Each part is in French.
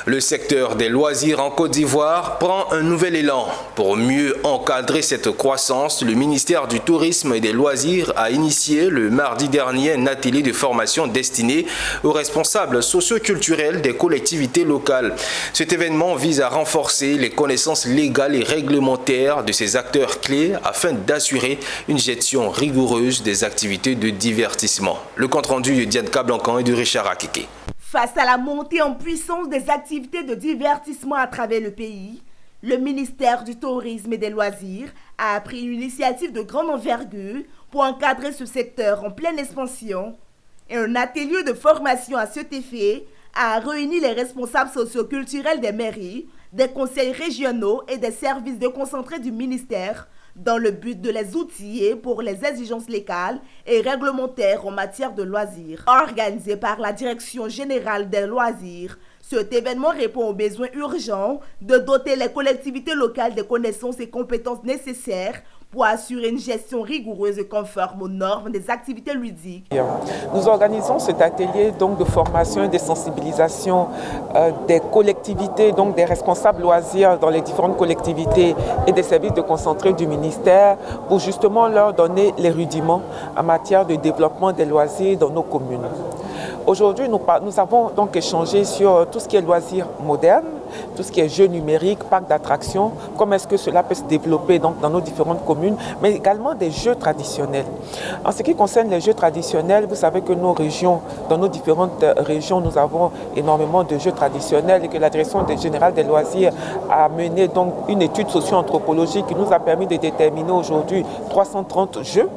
Le secteur des loisirs en Côte d'Ivoire prend un nouvel élan. Pour mieux encadrer cette croissance, le ministère du Tourisme et des Loisirs a initié le mardi dernier un atelier de formation destiné aux responsables socio-culturels des collectivités locales. Cet événement vise à renforcer les connaissances légales et réglementaires de ces acteurs clés afin d'assurer une gestion rigoureuse des activités de divertissement. Le compte-rendu de Diane Kablancan et de Richard Akeke. Face à la montée en puissance des activités de divertissement à travers le pays, le ministère du Tourisme et des Loisirs a pris une initiative de grande envergure pour encadrer ce secteur en pleine expansion. Et un atelier de formation à cet effet a réuni les responsables socioculturels des mairies, des conseils régionaux et des services déconcentrés du ministère dans le but de les outiller pour les exigences légales et réglementaires en matière de loisirs. Organisé par la Direction générale des loisirs, cet événement répond aux besoins urgents de doter les collectivités locales des connaissances et compétences nécessaires pour assurer une gestion rigoureuse et conforme aux normes des activités ludiques. Nous organisons cet atelier donc, de formation et de sensibilisation des collectivités, donc des responsables loisirs dans les différentes collectivités et des services déconcentrés du ministère pour justement leur donner les rudiments en matière de développement des loisirs dans nos communes. Aujourd'hui, nous avons donc échangé sur tout ce qui est loisirs modernes, tout ce qui est jeux numériques, parcs d'attractions, comment est-ce que cela peut se développer donc, dans nos différentes communes, mais également des jeux traditionnels. En ce qui concerne les jeux traditionnels, vous savez que nos régions, dans nos différentes régions, nous avons énormément de jeux traditionnels et que la Direction générale des loisirs a mené donc une étude socio-anthropologique qui nous a permis de déterminer aujourd'hui 330 jeux.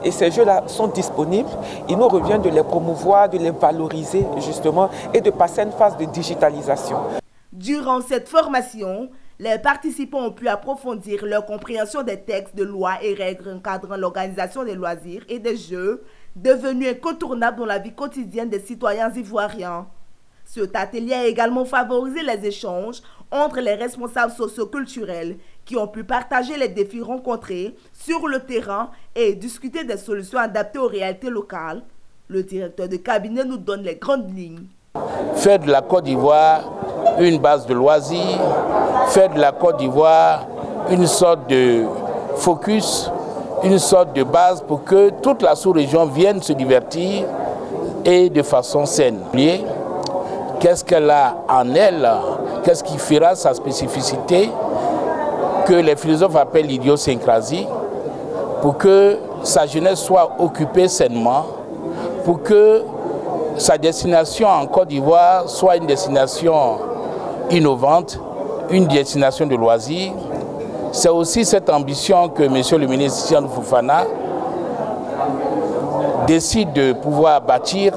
Et ces jeux-là sont disponibles. Il nous revient de les promouvoir, de les valoriser justement et de passer à une phase de digitalisation. Durant cette formation, les participants ont pu approfondir leur compréhension des textes de loi et règles encadrant l'organisation des loisirs et des jeux, devenus incontournables dans la vie quotidienne des citoyens ivoiriens. Cet atelier a également favorisé les échanges entre les responsables socioculturels qui ont pu partager les défis rencontrés sur le terrain et discuter des solutions adaptées aux réalités locales. Le directeur de cabinet nous donne les grandes lignes. Faire de la Côte d'Ivoire une base de loisirs, faire de la Côte d'Ivoire une sorte de focus, une sorte de base pour que toute la sous-région vienne se divertir et de façon saine. Qu'est-ce qu'elle a en elle? Qu'est-ce qui fera sa spécificité que les philosophes appellent l'idiosyncrasie pour que sa jeunesse soit occupée sainement, pour que sa destination en Côte d'Ivoire soit une destination innovante, une destination de loisirs. C'est aussi cette ambition que M. le ministre Tian Fofana décide de pouvoir bâtir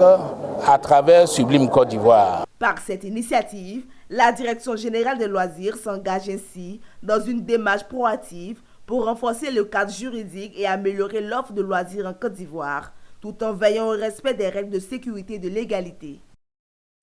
à travers Sublime Côte d'Ivoire. Par cette initiative, la Direction générale des loisirs s'engage ainsi dans une démarche proactive pour renforcer le cadre juridique et améliorer l'offre de loisirs en Côte d'Ivoire, tout en veillant au respect des règles de sécurité et de légalité.